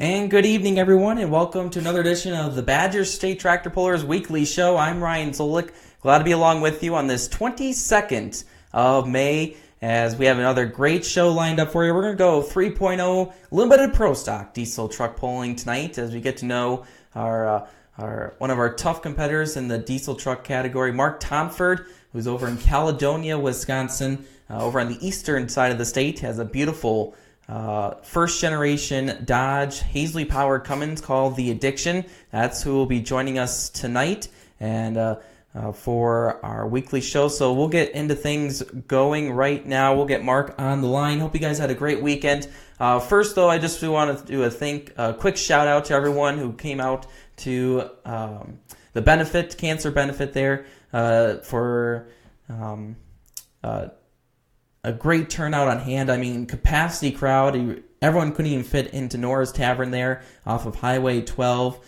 And good evening, everyone, and welcome to another edition of the Badger State Tractor Pullers Weekly Show. I'm Ryan Zolik. Glad to be along with you on this 22nd of May as we have another great show lined up for you. We're going to go 3.0 limited pro stock diesel truck pulling tonight as we get to know our one of our tough competitors in the diesel truck category, Mark Thomforde, who's over in Caledonia, Wisconsin, over on the eastern side of the state. Has a beautiful first-generation Dodge Hazley-powered Cummins called the Addiction. That's who will be joining us tonight and for our weekly show. So we'll get into things going right now. We'll get Mark on the line. Hope you guys had a great weekend. First, though, I just want to do a quick shout-out to everyone who came out to the cancer benefit there for a great turnout on hand. I mean, capacity crowd. Everyone couldn't even fit into Nora's Tavern there off of Highway 12.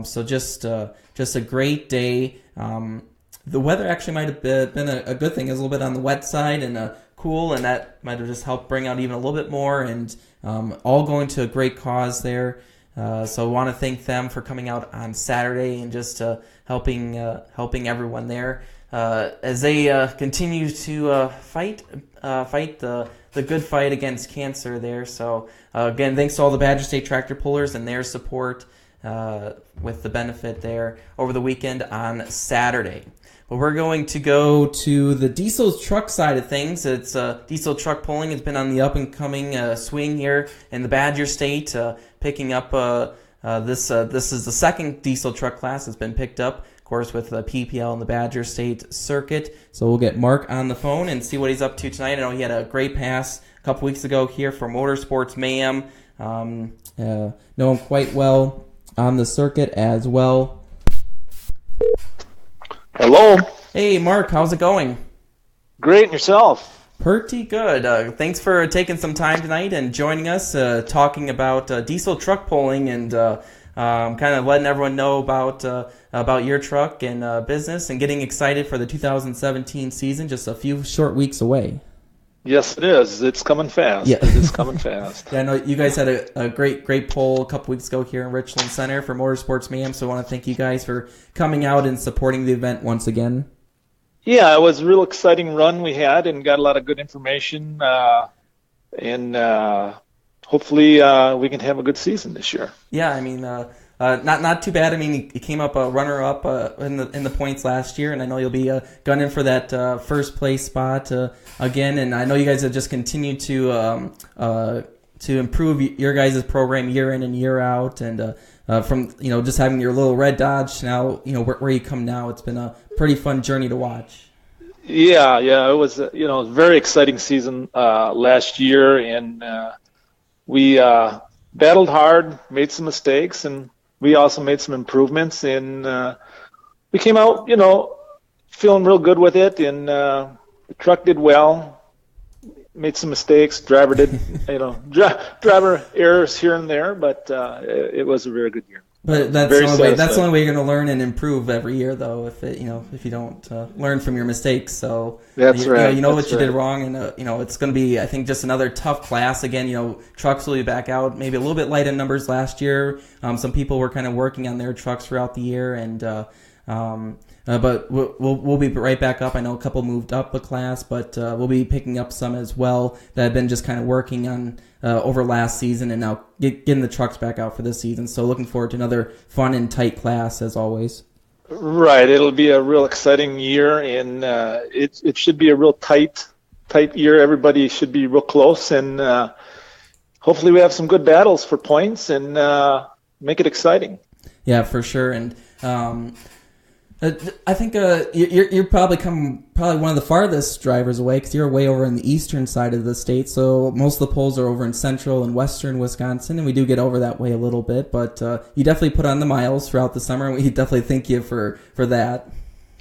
So just a great day. The weather actually might have been a good thing. It was a little bit on the wet side and cool, and that might have just helped bring out even a little bit more. And all going to a great cause there. So I want to thank them for coming out on Saturday and just helping everyone there. As they continue to fight the good fight against cancer there. So again, thanks to all the Badger State Tractor Pullers and their support with the benefit there over the weekend on Saturday. But we're going to go to the diesel truck side of things. It's diesel truck pulling has been on the up and coming swing here in the Badger State, picking up this is the second diesel truck class that's been picked up, of course, with the PPL and the Badger State circuit. So we'll get Mark on the phone and see what he's up to tonight. I know he had a great pass a couple weeks ago here for Motorsports Mayhem. Know him quite well on the circuit as well. Hello. Hey, Mark, how's it going? Great, and yourself? Pretty good. Thanks for taking some time tonight and joining us, talking about diesel truck pulling and kind of letting everyone know about your truck and business and getting excited for the 2017 season, just a few short weeks away. Yes, it is. It's coming fast. Yeah. It's coming fast. Yeah, I know you guys had a great poll a couple weeks ago here in Richland Center for Motorsports Mayhem, so I want to thank you guys for coming out and supporting the event once again. Yeah, it was a real exciting run we had and got a lot of good information, and hopefully we can have a good season this year. Yeah, I mean, not too bad. I mean, he came up a runner-up in the points last year, and I know you'll be gunning for that first place spot again. And I know you guys have just continued to improve your guys' program year in and year out. And from just having your little red Dodge now, where you come now, it's been a pretty fun journey to watch. Yeah, it was a very exciting season last year, and we battled hard, made some mistakes, and we also made some improvements, and we came out, feeling real good with it, and the truck did well, made some mistakes, driver did, driver errors here and there, but it was a very good year. But that's the only way you're going to learn and improve every year, though. If you don't learn from your mistakes, so that's right. You did wrong, and it's going to be, I think, just another tough class again. Trucks will be back out, maybe a little bit light in numbers last year. Some people were kind of working on their trucks throughout the year, and but we'll be right back up. I know a couple moved up a class, but we'll be picking up some as well that have been just kind of working on over last season and now getting the trucks back out for this season. So looking forward to another fun and tight class as always. Right, it'll be a real exciting year, and it should be a real tight year. Everybody should be real close, and hopefully we have some good battles for points and make it exciting. Yeah, for sure, and. I think you're probably one of the farthest drivers away because you're way over in the eastern side of the state. So most of the polls are over in central and western Wisconsin, and we do get over that way a little bit. But you definitely put on the miles throughout the summer, and we definitely thank you for that.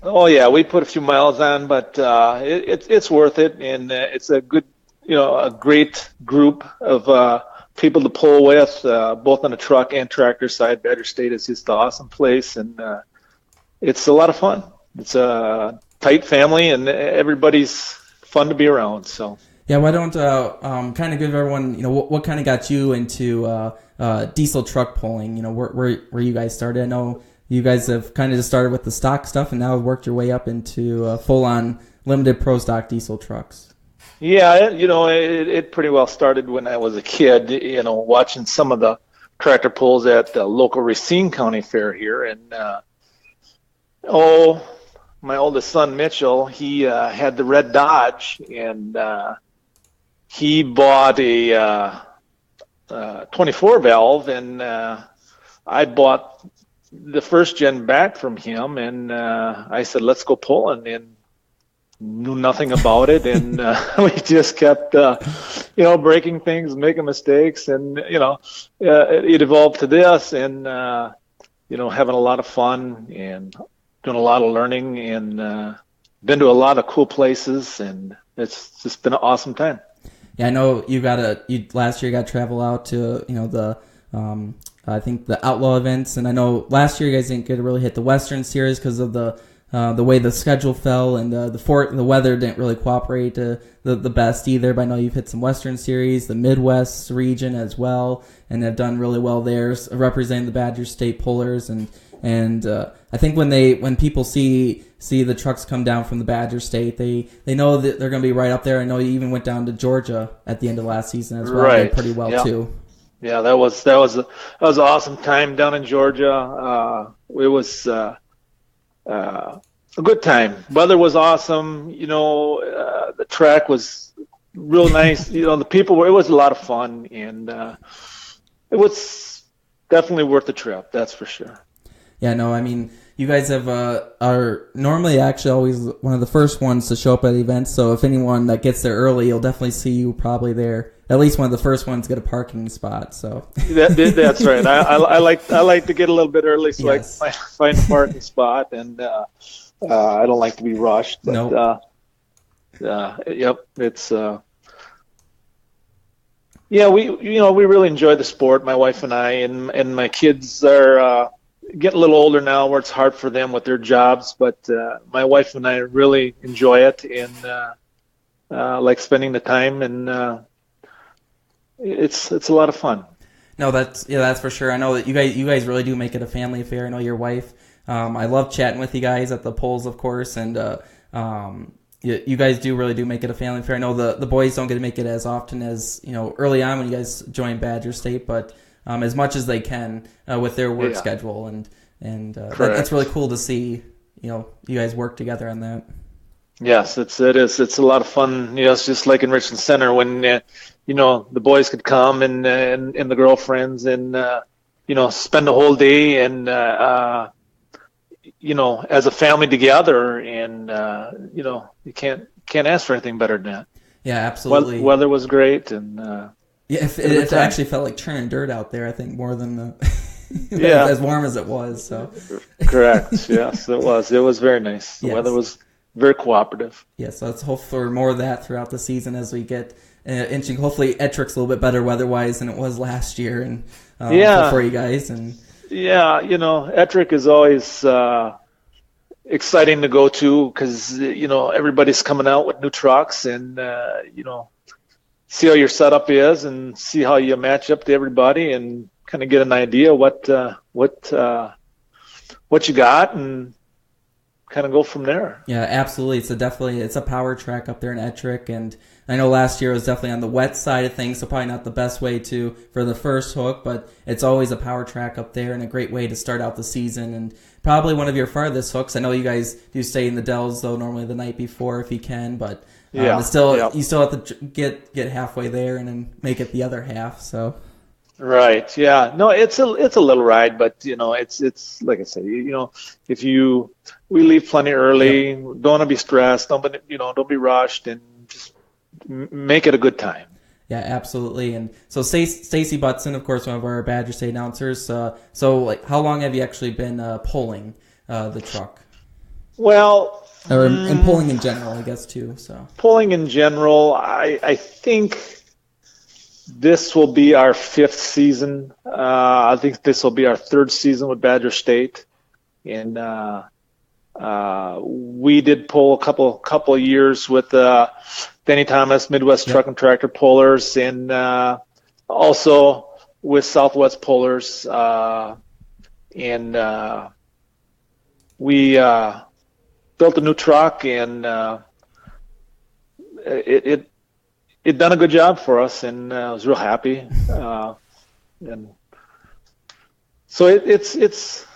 Oh yeah, we put a few miles on, but it's worth it, and it's a good, a great group of people to pull with, both on the truck and tractor side. Badger State is just an awesome place, and it's a lot of fun. It's a tight family, and everybody's fun to be around. So Yeah, why don't kind of give everyone, what kind of got you into diesel truck pulling? Where you guys started. I know you guys have kind of just started with the stock stuff and now worked your way up into full-on limited pro stock diesel trucks. Yeah, it pretty well started when I was a kid, watching some of the tractor pulls at the local Racine County Fair here. And, my oldest son, Mitchell, he had the red Dodge, and he bought a 24 valve, and I bought the first gen back from him, and I said, let's go pulling, and knew nothing about it, and we just kept breaking things, making mistakes, and it evolved to this, and having a lot of fun and doing a lot of learning, and been to a lot of cool places, and it's just been an awesome time. Yeah, I know you last year you got to travel out to the I think the outlaw events, and I know last year you guys didn't get to really hit the Western Series because of the way the schedule fell, and the weather didn't really cooperate the best either. But I know you've hit some Western Series, the Midwest region as well, and have done really well there, representing the Badger State Pullers. And I think when people see the trucks come down from the Badger State, they know that they're going to be right up there. I know you even went down to Georgia at the end of last season as well, Right. did pretty well too. Yeah, that was an awesome time down in Georgia. It was a good time. Weather was awesome. The track was real nice. The people it was a lot of fun, and it was definitely worth the trip. That's for sure. Yeah, no, I mean, you guys are normally actually always one of the first ones to show up at the event. So if anyone that gets there early, you'll definitely see you probably there. At least one of the first ones to get a parking spot. So that's right. I like to get a little bit early so yes. I can find a parking spot, and I don't like to be rushed. But, nope. Yep. It's we really enjoy the sport. My wife and I, and my kids are getting a little older now, where it's hard for them with their jobs. But my wife and I really enjoy it, and like spending the time, and it's a lot of fun. No, that's for sure. I know that you guys really do make it a family affair. I know your wife. I love chatting with you guys at the polls, of course, and you guys really do make it a family affair. I know the boys don't get to make it as often as early on when you guys join Badger State, but as much as they can with their work schedule, and that's really cool to see. You guys work together on that. Yes, it is. It's a lot of fun. It's just like in Richland Center when the boys could come and the girlfriends, and spend the whole day, and as a family together, and you can't ask for anything better than that. Yeah, absolutely. Weather was great, and it actually felt like churning dirt out there. I think more than as warm as it was. So correct. Yes, it was. It was very nice. The weather was very cooperative. So let's hope for more of that throughout the season as we get inching. Hopefully, Ettrick's a little bit better weather-wise than it was last year, and for you guys. And Ettrick is always exciting to go to because everybody's coming out with new trucks, and see how your setup is and see how you match up to everybody, and kind of get an idea what you got, and kind of go from there. Yeah, absolutely. It's a power track up there in Ettrick, and I know last year was definitely on the wet side of things, so probably not the best way for the first hook, but it's always a power track up there and a great way to start out the season, and probably one of your farthest hooks. I know you guys do stay in the Dells though, normally the night before if you can, but you still have to get halfway there and then make it the other half. So. Right. Yeah. No, it's a little ride, but it's like I say, if we leave plenty early, don't want to be stressed, don't be rushed, and just make it a good time. Yeah, absolutely. And so Stacy Butson, of course, one of our Badger State announcers. So how long have you actually been pulling the truck? Well, and pulling in general, I guess too. So pulling in general, I think this will be our 5th season. I think this will be our 3rd season with Badger State, and we did pull a couple of years with Danny Thomas, Midwest Yep. Truck and Tractor Pullers, and also with Southwest Pullers. And we built a new truck, and it done a good job for us, and I was real happy. And so this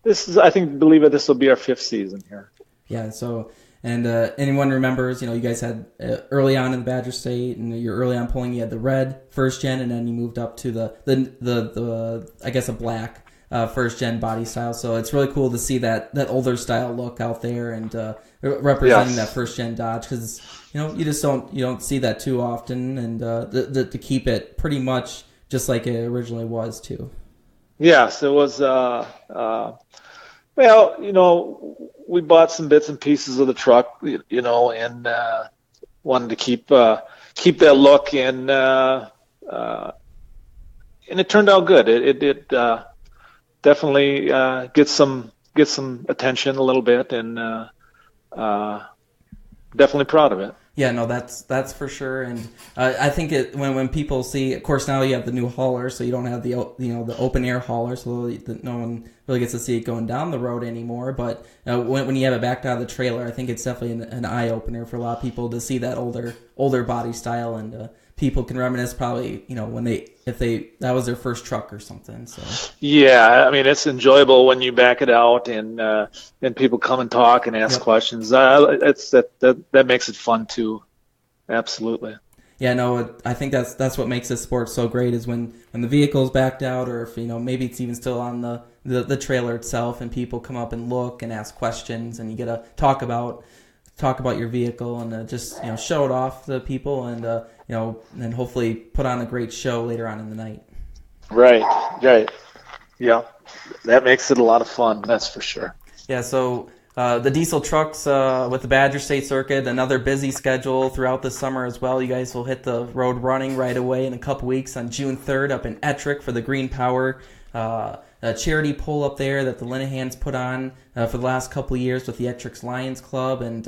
is, I think, believe it, this will be our 5th season here. Yeah. So, and anyone remembers, you guys had early on in the Badger State, and you're early on pulling. You had the red first gen, and then you moved up to the I guess a black first gen body style. So it's really cool to see that older style look out there, and representing that first gen Dodge, because you just don't see that too often, and to keep it pretty much just like it originally was too. Yes, it was. Well, we bought some bits and pieces of the truck, and wanted to keep that look, and it turned out good. It definitely gets some attention a little bit, and definitely proud of it. Yeah, no, that's for sure, and I think when people see, of course, now you have the new hauler, so you don't have the open air hauler, so no one really gets to see it going down the road anymore. But when you have it backed out of the trailer, I think it's definitely an eye opener for a lot of people to see that older body style, and people can reminisce probably if that was their first truck or something. So yeah, I mean, it's enjoyable when you back it out, and people come and talk and ask questions. That makes it fun too. Absolutely. Yeah, no, I think that's what makes this sport so great, is when the vehicle's backed out, or if maybe it's even still on the trailer itself, and people come up and look and ask questions, and you get to talk about your vehicle, and just show it off to people, and and hopefully put on a great show later on in the night. Right. Yeah, that makes it a lot of fun. That's for sure. Yeah. So the diesel trucks with the Badger State Circuit, another busy schedule throughout the summer as well. You guys will hit the road running right away in a couple weeks on June 3rd up in Ettrick for the Green Power charity pull up there that the Linehans put on for the last couple of years with the Ettrick's Lions Club, and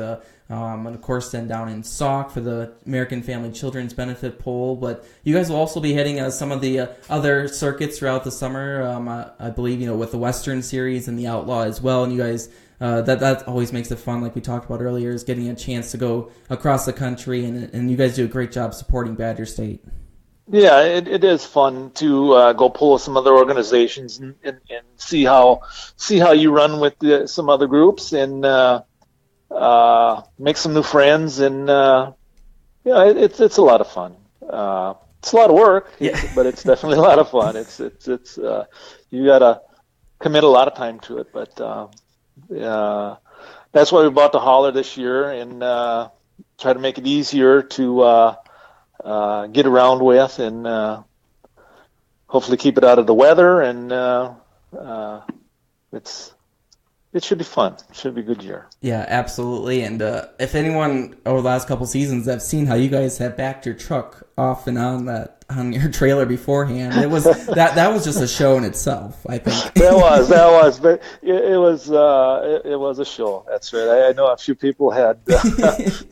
of course then down in Sauk for the American Family Children's Benefit Pull. But you guys will also be hitting some of the other circuits throughout the summer, I believe, with the Western Series and the Outlaw as well. And you guys, that always makes it fun, like we talked about earlier, is getting a chance to go across the country, and you guys do a great job supporting Badger State. Yeah, it is fun to go pull with some other organizations and see how you run with some other groups, and make some new friends, and it's a lot of fun. It's a lot of work, but it's definitely a lot of fun. It's you gotta commit a lot of time to it, but that's why we bought the hauler this year, and try to make it easier to get around with, and hopefully keep it out of the weather, and it should be fun. It should be a good year. Yeah, absolutely. And if anyone over the last couple seasons have seen how you guys have backed your truck off and on your trailer beforehand, it was that was just a show in itself, I think. that was, but it was a show. That's right. I know a few people had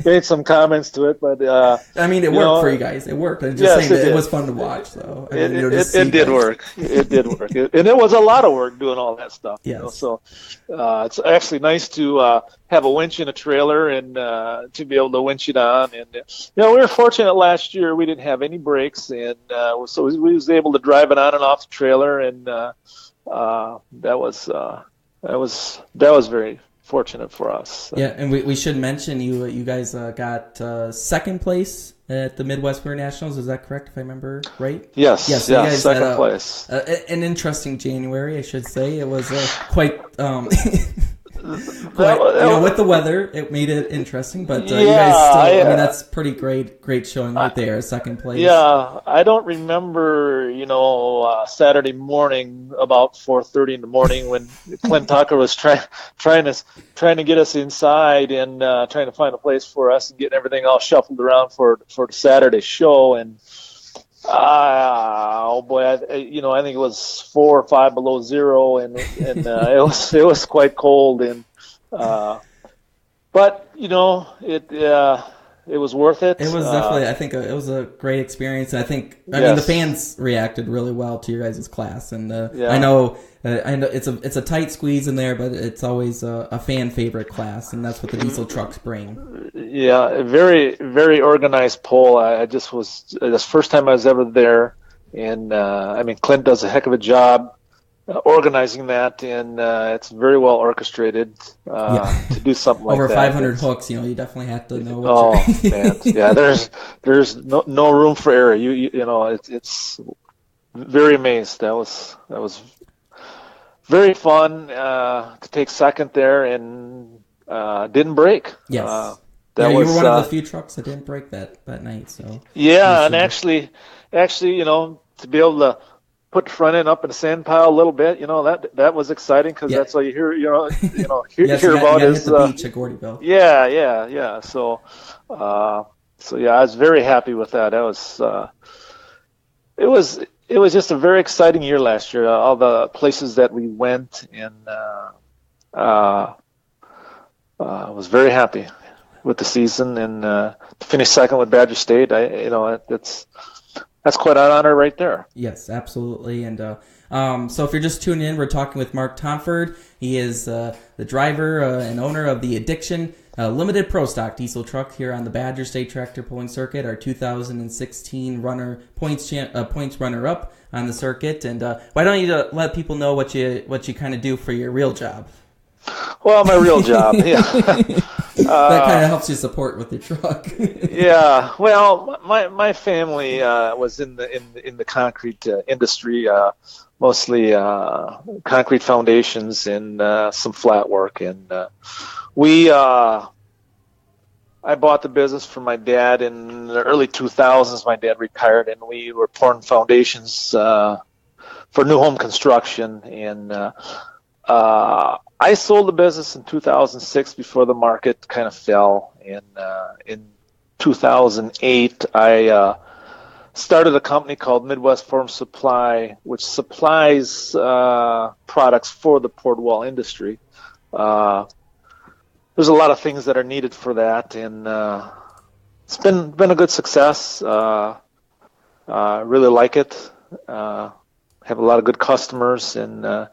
made some comments to it, but I mean, it worked for you guys. It worked. I'm just saying it was fun to watch. So it did work. It did work, and it was a lot of work doing all that stuff. Yes. So it's actually nice to have a winch in a trailer, and to be able to winch it on. And we were fortunate last year; we didn't have any brakes, and so we was able to drive it on and off the trailer, and that was very fortunate for us. So. Yeah, and we should mention you guys got second place at the Midwest Winter Nationals. Is that correct, if I remember right? Yes. Yes. Yeah, you guys second had place. An interesting January, I should say. It was quite. With the weather, it made it interesting, but you guys still, that's pretty great showing right there, second place. Yeah, I don't remember, Saturday morning about 4:30 in the morning when Clint Tucker was trying to get us inside, and trying to find a place for us and getting everything all shuffled around for the Saturday show, and oh boy, I think it was 4 or 5 below zero, and it was quite cold, and but it was worth it. It was definitely, I think, it was a great experience. And I mean, Yes. the fans reacted really well to your guys' class. And Yeah. I know it's a tight squeeze in there, but it's always a fan favorite class, and that's what the diesel trucks bring. Yeah, a very, very organized poll. I just was, this first time I was ever there. And, I mean, Clint does a heck of a job organizing that, and it's very well orchestrated to do something like Over that. 500 hooks, you definitely have to know what man, yeah, there's no room for error. You know, it's very amazed. That was very fun to take second there, and didn't break. Yes. That you was were one of the few trucks that didn't break that night. So yeah, and actually, to be able to put the front end up in the sand pile a little bit, that was exciting, because that's all you hear, yes, hear about is hit the beach at Gordyville. Yeah. So yeah, I was very happy with that. That was it was just a very exciting year last year. All the places that we went, and was very happy with the season, and to finish second with Badger State. That's quite an honor right there. Yes, absolutely. And so if you're just tuning in, we're talking with Mark Thomforde. He is the driver and owner of the Addiction Limited Pro Stock diesel truck here on the Badger State Tractor Pulling Circuit, our 2016 points runner-up on the circuit. And why don't you let people know what you kind of do for your real job? Well, my real job, yeah. That kind of helps you support with your truck. Yeah, well, my family was in the concrete industry, mostly concrete foundations and some flat work. And I bought the business from my dad in the early 2000s. My dad retired, and we were pouring foundations for new home construction. And I sold the business in 2006 before the market kind of fell. And in 2008, I started a company called Midwest Form Supply, which supplies products for the poured wall industry. There's a lot of things that are needed for that, and it's been a good success. Really like it. Have a lot of good customers, and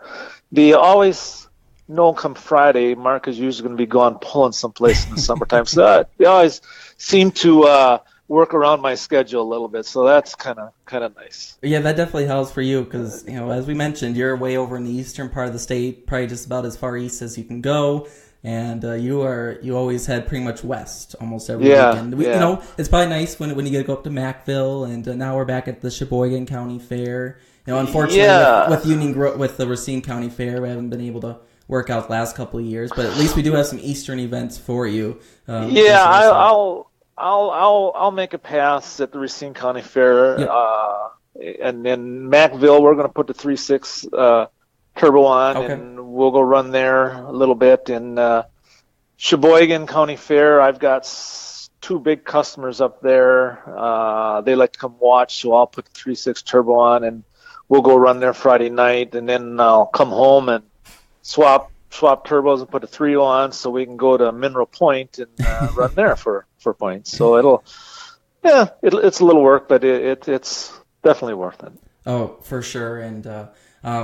they always know come Friday, Mark is usually going to be gone pulling someplace in the summertime. So they always seem to work around my schedule a little bit. So that's kind of nice. Yeah, that definitely helps for you because, as we mentioned, you're way over in the eastern part of the state, probably just about as far east as you can go. And you always head pretty much west almost every weekend. It's probably nice when you get to go up to Macville, and now we're back at the Sheboygan County Fair. Unfortunately, with the Racine County Fair, we haven't been able to work out the last couple of years, but at least we do have some Eastern events for you. I'll make a pass at the Racine County Fair, and then Macville, we're going to put the 3.6 turbo on, and we'll go run there a little bit. And Sheboygan County Fair, I've got two big customers up there. They like to come watch, so I'll put the 3.6 turbo on, and we'll go run there Friday night, and then I'll come home and swap turbos and put a 3.0 on, so we can go to Mineral Point and run there for points. So it's a little work, but it's definitely worth it. Oh, for sure. And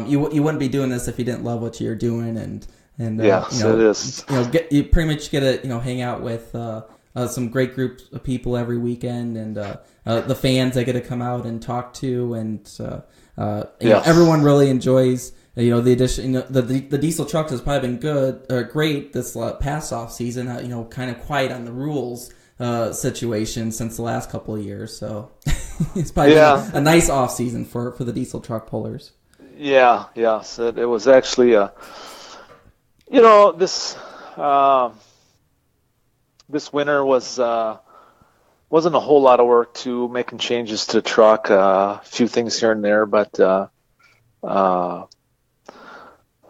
you wouldn't be doing this if you didn't love what you're doing, and yes, it is. You pretty much get to hang out with some great groups of people every weekend, and the fans I get to come out and talk to, and everyone really enjoys. The addition, the diesel trucks has probably been great this past off season. Kind of quiet on the rules situation since the last couple of years. So it's probably been a nice off season for the diesel truck pullers. Yeah, so it was actually this winter wasn't a whole lot of work to making changes to the truck. A few things here and there, but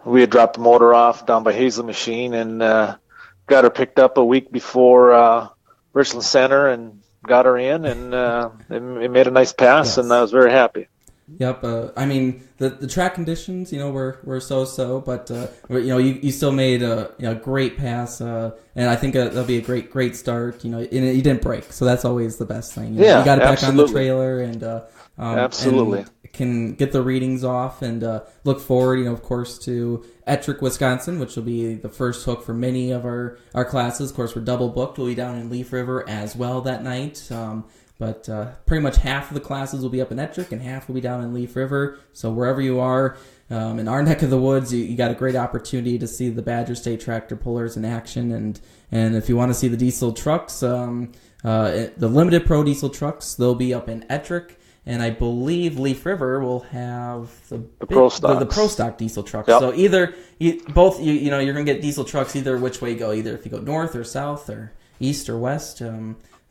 we had dropped the motor off down by Hazel Machine and got her picked up a week before Richland Center and got her in, and it made a nice pass, and I was very happy. Yep. I mean, the track conditions, were so, but you still made a great pass, and I think that'll be a great start. And you didn't break, so that's always the best thing. Yeah, you got it back absolutely. on the trailer, and Absolutely. and can get the readings off, and look forward, of course, to Ettrick, Wisconsin, which will be the first hook for many of our classes. Of course, we're double booked. We'll be down in Leaf River as well that night. But pretty much half of the classes will be up in Ettrick and half will be down in Leaf River. So wherever you are in our neck of the woods, you got a great opportunity to see the Badger State tractor pullers in action. And if you want to see the diesel trucks, the limited pro diesel trucks, they'll be up in Ettrick. And I believe Leaf River will have the pro stock diesel trucks. Yep. So either you're going to get diesel trucks either which way you go, either if you go north or south or east or west.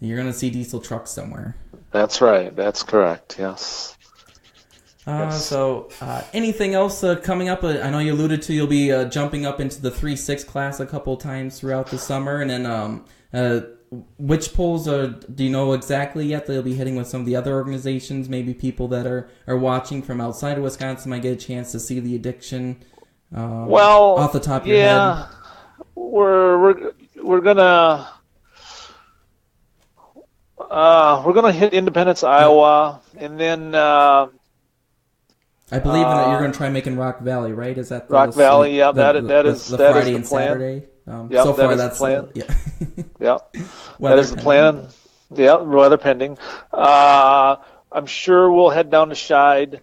You're going to see diesel trucks somewhere. That's right. That's correct. Yes. Yes. So anything else coming up? I know you alluded to you'll be jumping up into the 3-6 class a couple times throughout the summer. And then which polls do you know exactly yet that you'll be hitting with some of the other organizations? Maybe people that are watching from outside of Wisconsin might get a chance to see the addiction off the top of your head. Yeah, we're gonna... we're going to hit Independence, Iowa, and then... I believe that you're going to try making Rock Valley, right? Is that Rock Valley? Yeah, that is the Friday the and plan. Saturday. So far, that's the plan. Yeah. That is the plan. Yeah, weather pending. I'm sure we'll head down to Scheid.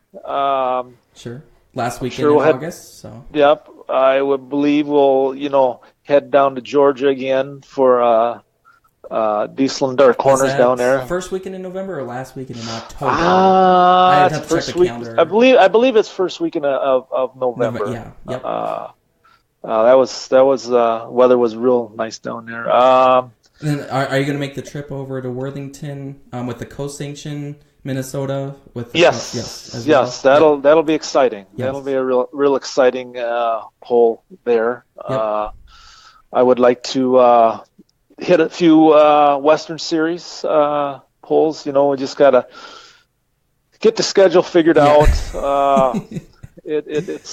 Sure. Last weekend in August. So. Yep. I would believe we'll, head down to Georgia again for... Diesel and Dark Corners down there. First weekend in November or last weekend in October? I have to check the calendar. I believe it's first weekend of November. Yeah. Yep. That was weather was real nice down there. Then are you going to make the trip over to Worthington with the co-sanction Minnesota? Yes. That'll be exciting. Yes. That'll be a real exciting poll there. Yep. I would like to. Hit a few Western Series polls. We just gotta get the schedule figured out. It's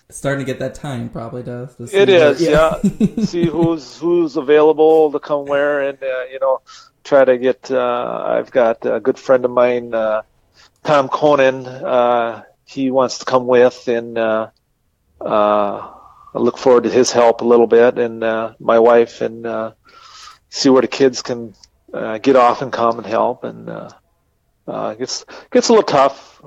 starting to get that time probably to see it is. Yeah. See who's available to come where, and try to get. I've got a good friend of mine, Tom Conan. He wants to come with, and I look forward to his help a little bit, and my wife and. See where the kids can get off and come and help, and gets a little tough.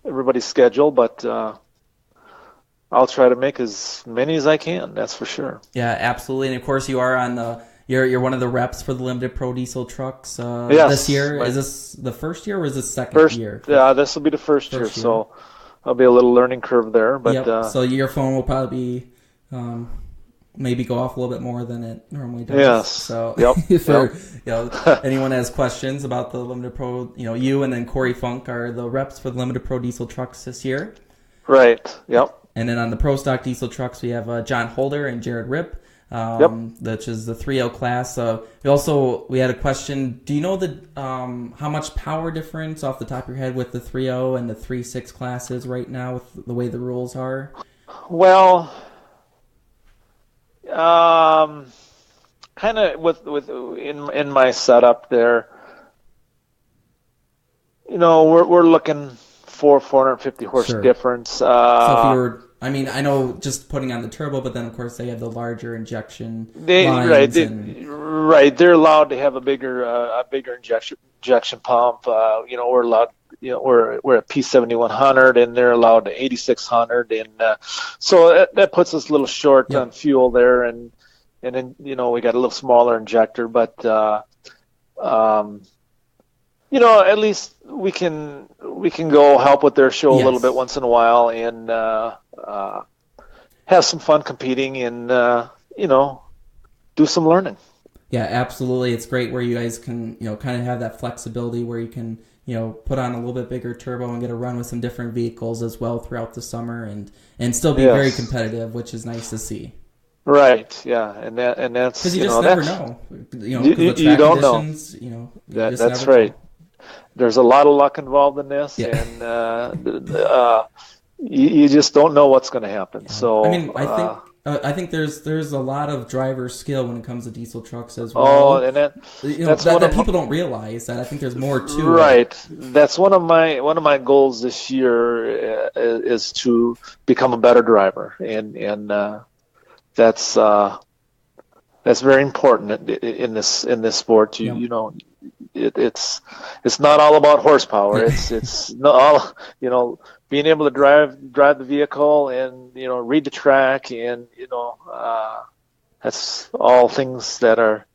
Everybody's schedule, but I'll try to make as many as I can. That's for sure. Yeah, absolutely. And of course, you are on you're one of the reps for the limited pro diesel trucks this year. Is this the first year or is this second year? Yeah, this will be the first year. So there'll be a little learning curve there. But so your phone will probably be. Maybe go off a little bit more than it normally does. Yes. So if anyone has questions about the Limited Pro, you and then Corey Funk are the reps for the Limited Pro diesel trucks this year. Right. Yep. And then on the Pro Stock diesel trucks, we have John Holder and Jared Ripp, which is the 3L class. We had a question. Do you know how much power difference off the top of your head with the 3.0 and the 3.6 classes right now with the way the rules are? Well... kind of with in my setup there, we're looking for 450 horse difference. So if you were, I know just putting on the turbo, but then of course they have the larger injection lines. Right. They're allowed to have a bigger injection pump. We're allowed. We're at P7100 and they're allowed to 8600, and so that puts us a little short on fuel there, and then we got a little smaller injector, but at least we can go help with their show a little bit once in a while, and have some fun competing, and do some learning. Yeah, absolutely. It's great where you guys can kind of have that flexibility where you can put on a little bit bigger turbo and get a run with some different vehicles as well throughout the summer, and still be very competitive, which is nice to see. Right. Yeah, and that's because you just never know. You don't know. That's right. there's a lot of luck involved in this, Yeah. and you just don't know what's going to happen. Yeah. So I mean, I think there's a lot of driver skill when it comes to diesel trucks as oh, well. and that You know that's that, one that of people don't realize that. I think there's more to it. right. That's one of my goals this year is to become a better driver, and that's very important in this sport. Yep. You know, it's not all about horsepower. Yeah. It's not all, being able to drive the vehicle and read the track, and that's all things that are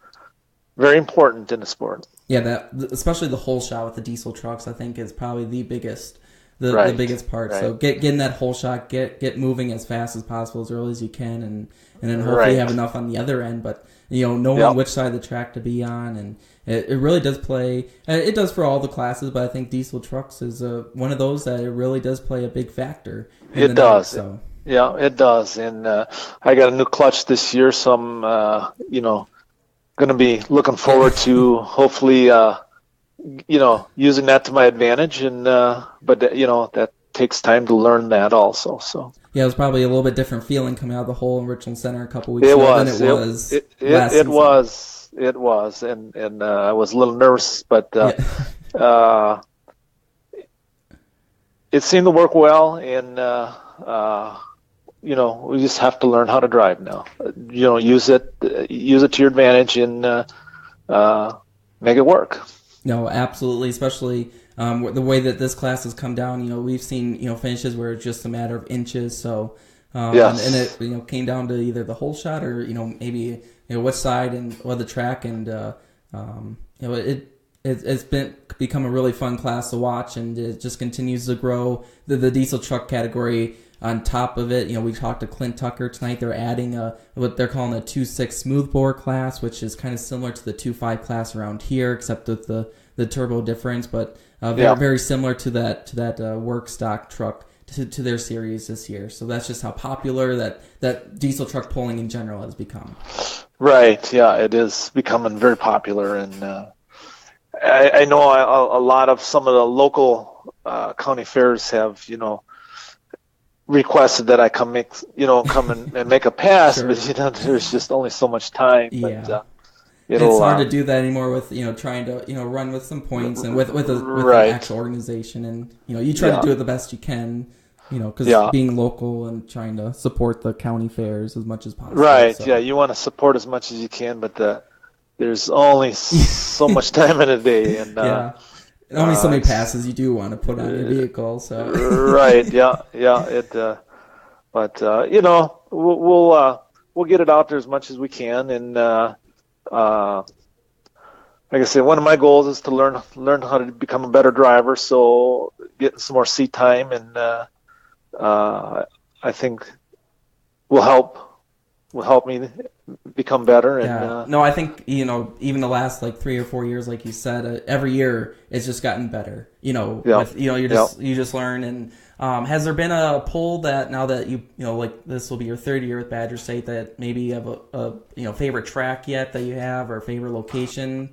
very important in the sport. Yeah, that especially the whole shot with the diesel trucks, I think is probably the biggest, the Right, biggest part. So right, getting that whole shot, get moving as fast as possible, as early as you can, and then hopefully you right. have enough on the other end. But knowing Yep, which side of the track to be on, and it really does play. It does for all the classes, but I think diesel trucks is one of those that it really does play a big factor in the it night. does. So Yeah, it does. And I got a new clutch this year, so I'm going to be looking forward to hopefully using that to my advantage. And but that takes time to learn that also. So yeah, it was probably a little bit different feeling coming out of the hole in Richland Center a couple weeks it ago than was it was last it season. was, and I was a little nervous, but Yeah. uh, it seemed to work well, and we just have to learn how to drive now. Use it to your advantage, and make it work. No, absolutely. Especially the way that this class has come down. We've seen finishes where it's just a matter of inches. So Yes. and it came down to either the whole shot or maybe which side and or the track, and it's become a really fun class to watch, and it just continues to grow. The diesel truck category on top of it, we talked to Clint Tucker tonight. They're adding what they're calling a 2.6 smoothbore class, which is kind of similar to the 2.5 class around here, except with the turbo difference, but very similar to that work stock truck to their series this year. So that's just how popular that diesel truck pulling in general has become. Right. Yeah, it is becoming very popular, and I know a lot of some of the local county fairs have requested that I come and make a pass, Sure. but there's just only so much time. Yeah. But It's hard to do that anymore with trying to run with some points and with an right. actual organization, and you try Yeah. to do it the best you can, because Yeah. being local and trying to support the county fairs as much as possible. Right. So. Yeah, you want to support as much as you can, but there's only so much time in a day, and Yeah. Only so many passes you do want to put on your vehicle. So right. Yeah. But we'll get it out there as much as we can, and like I said, one of my goals is to learn how to become a better driver. So getting some more seat time, and I think will help me become better. And yeah. No, I think even the last 3 or 4 years, like you said, every year it's just gotten better. With you just learn. And has there been a poll that now that this will be your third year with Badger State, that maybe you have a favorite track yet that you have, or favorite location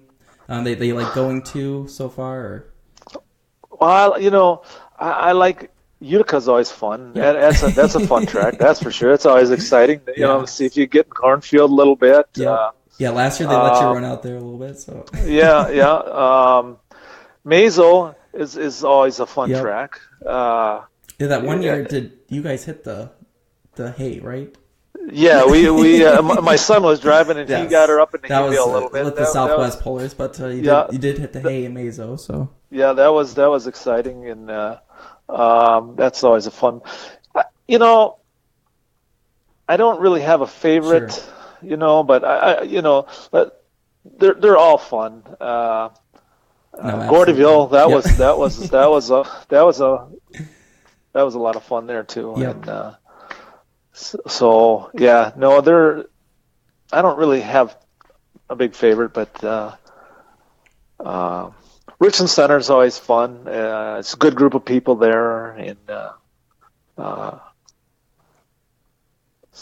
that you like going to so far? Or? Well, I like Utica's always fun. Yeah. That's a fun track, that's for sure. It's always exciting. See if you get in cornfield a little bit. Yeah. Last year they let you run out there a little bit. So. Yeah. Mazo is always a fun track. That one year, did you guys hit the hay, right? Yeah, we my son was driving, and he got her up in the hay a little bit. With the Southwest Polars, but you did hit the hay in Mazo, so. Yeah, that was exciting, and that's always a fun. I don't really have a favorite, Sure. but but they're all fun. No, Gordyville, that was a lot of fun there too. Yep. And so yeah, no, I don't really have a big favorite, but Richland Center is always fun. It's a good group of people there, and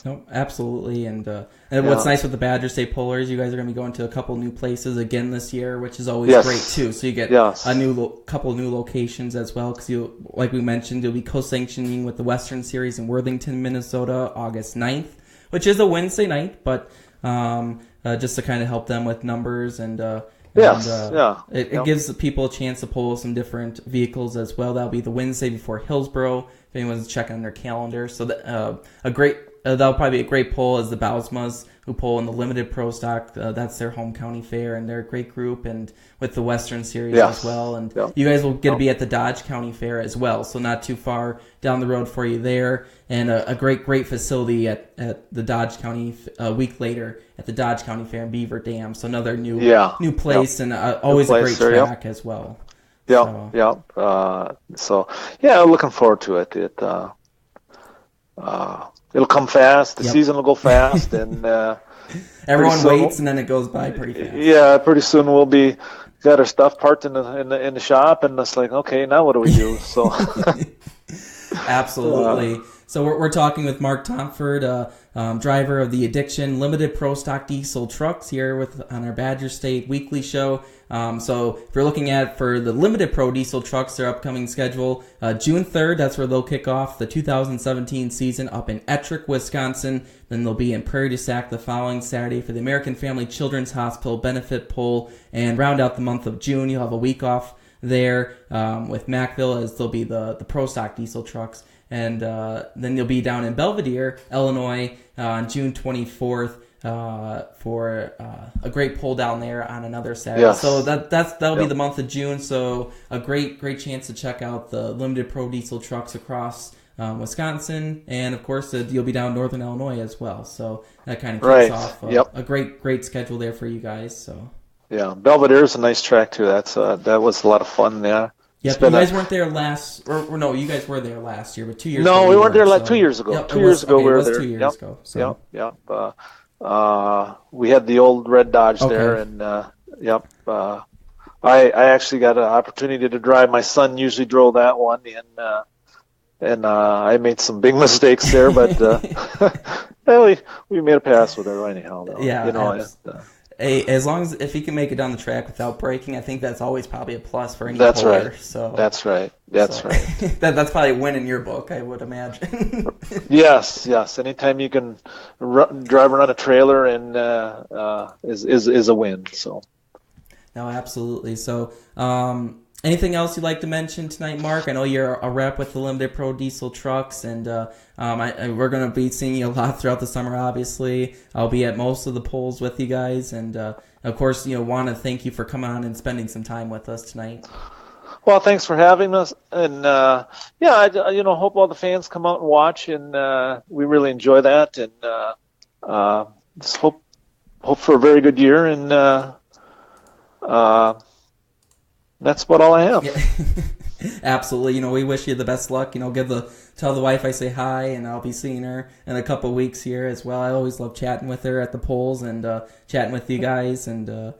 No, absolutely. And what's nice with the Badger State Polars, you guys are going to be going to a couple new places again this year, which is always great too. So you get a couple new locations as well, because like we mentioned, you'll be co-sanctioning with the Western Series in Worthington, Minnesota, August 9th, which is a Wednesday night, but just to kind of help them with numbers and it gives the people a chance to pull some different vehicles as well. That'll be the Wednesday before Hillsborough, if anyone's checking on their calendar. So that'll probably be a great pull as the Bausmas, who pull in the limited pro stock. That's their home county fair, and they're a great group, and with the Western Series as well. And you guys will get to be at the Dodge County Fair as well, so not too far down the road for you there. And a great facility at the Dodge County a week later at the Dodge County Fair in Beaver Dam. So another new place and always a great track as well. So looking forward to it. It'll come fast. The season will go fast, and everyone waits, and then it goes by pretty fast. Yeah, pretty soon we'll be got our stuff parked in the shop, and it's like, okay, now what do we do? So, absolutely. So we're talking with Mark Thomforde, driver of the Addiction Limited Pro Stock Diesel Trucks here on our Badger State Weekly Show. So if you're looking at for the Limited Pro Diesel Trucks, their upcoming schedule, June 3rd, that's where they'll kick off the 2017 season up in Ettrick, Wisconsin. Then they'll be in Prairie du Sac the following Saturday for the American Family Children's Hospital benefit pull, and round out the month of June. You'll have a week off there with Macville, as they'll be the Pro Stock Diesel Trucks. And then you'll be down in Belvedere, Illinois, on June 24th for a great pull down there on another Saturday. So that'll be the month of June. So a great chance to check out the Limited Pro Diesel Trucks across Wisconsin, and of course you'll be down in Northern Illinois as well. So that kind of kicks off a great schedule there for you guys. So Belvedere is a nice track too. That was a lot of fun there. Yep, you guys weren't there last, or no, you guys were there last year, but 2 years ago. No, we weren't there like 2 years ago. 2 years ago we were there. 2 years ago. So. We had the old red Dodge there, and I actually got an opportunity to drive. My son usually drove that one, and I made some big mistakes there, but we made a pass with it anyhow. Though. As long as if he can make it down the track without braking, I think that's always probably a plus for any puller. Right. So that's right. That's that's probably a win in your book, I would imagine. Yes. Anytime you can drive around a trailer and is a win. So. No, absolutely. So, anything else you'd like to mention tonight, Mark? I know you're a rep with the Limited Pro Diesel Trucks, and we're going to be seeing you a lot throughout the summer, obviously. I'll be at most of the polls with you guys, and of course, want to thank you for coming on and spending some time with us tonight. Well, thanks for having us, and I hope all the fans come out and watch, and we really enjoy that, and just hope for a very good year, and that's about all I have. Yeah. Absolutely. We wish you the best luck. Tell the wife I say hi, and I'll be seeing her in a couple weeks here as well. I always love chatting with her at the polls and chatting with you guys, and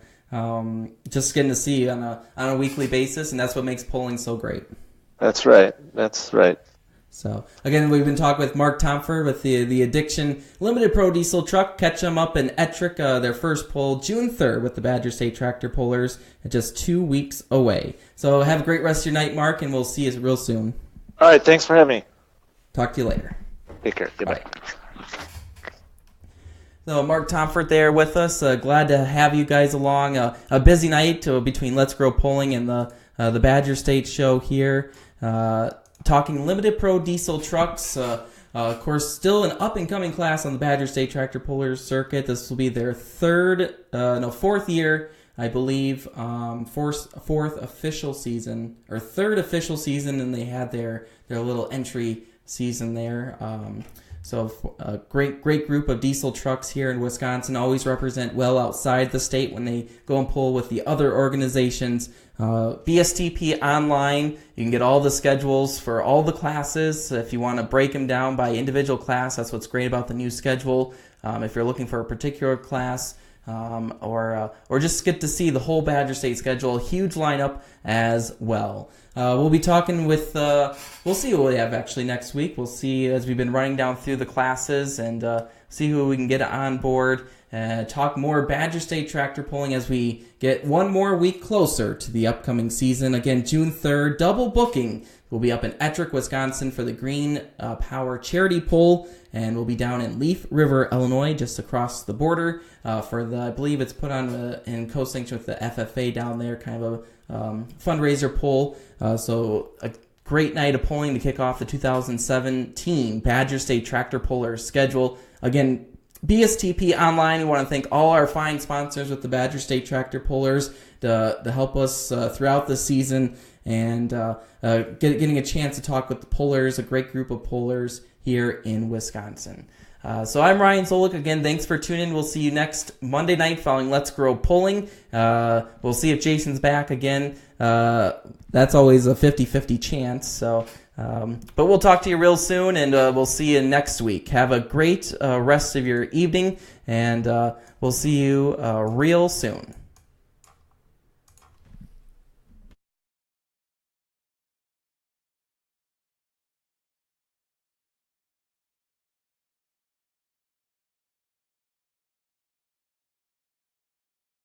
just getting to see you on a weekly basis, and that's what makes polling so great. That's right. So, again, we've been talking with Mark Thomforde with the Addiction Limited Pro Diesel Truck. Catch them up in Ettrick, their first poll, June 3rd with the Badger State Tractor Pullers, just 2 weeks away. So have a great rest of your night, Mark, and we'll see you real soon. All right, thanks for having me. Talk to you later. Take care. Goodbye. Bye. So Mark Thomforde there with us. Glad to have you guys along. A busy night between Let's Grow Polling and the Badger State show here. Talking Limited Pro Diesel Trucks. Of course, still an up-and-coming class on the Badger State Tractor Pullers circuit. This will be their fourth year, I believe, fourth official season, or third official season, and they had their little entry season there. So a great group of diesel trucks here in Wisconsin, always represent well outside the state when they go and pull with the other organizations. BSTP Online, you can get all the schedules for all the classes. If you want to break them down by individual class, that's what's great about the new schedule. If you're looking for a particular class, or just get to see the whole Badger State schedule, a huge lineup as well. we'll be talking with, we'll see what we have actually next week. We'll see as we've been running down through the classes and see who we can get on board. Talk more Badger State tractor pulling as we get one more week closer to the upcoming season. Again, June 3rd, double booking. We'll be up in Ettrick, Wisconsin for the Green Power Charity Pull, and we'll be down in Leaf River, Illinois, just across the border for the, I believe it's put on in co-sanction with the FFA down there, kind of a fundraiser pull. So a great night of pulling to kick off the 2017 Badger State Tractor Puller schedule. Again, BSTP Online, we want to thank all our fine sponsors with the Badger State Tractor Pullers to help us throughout the season and getting a chance to talk with the pullers, a great group of pullers here in Wisconsin. So I'm Ryan Zolik. Again, thanks for tuning in. We'll see you next Monday night following Let's Grow Pulling. We'll see if Jason's back again. That's always a 50-50 chance. So, but we'll talk to you real soon, and we'll see you next week. Have a great rest of your evening, and we'll see you real soon.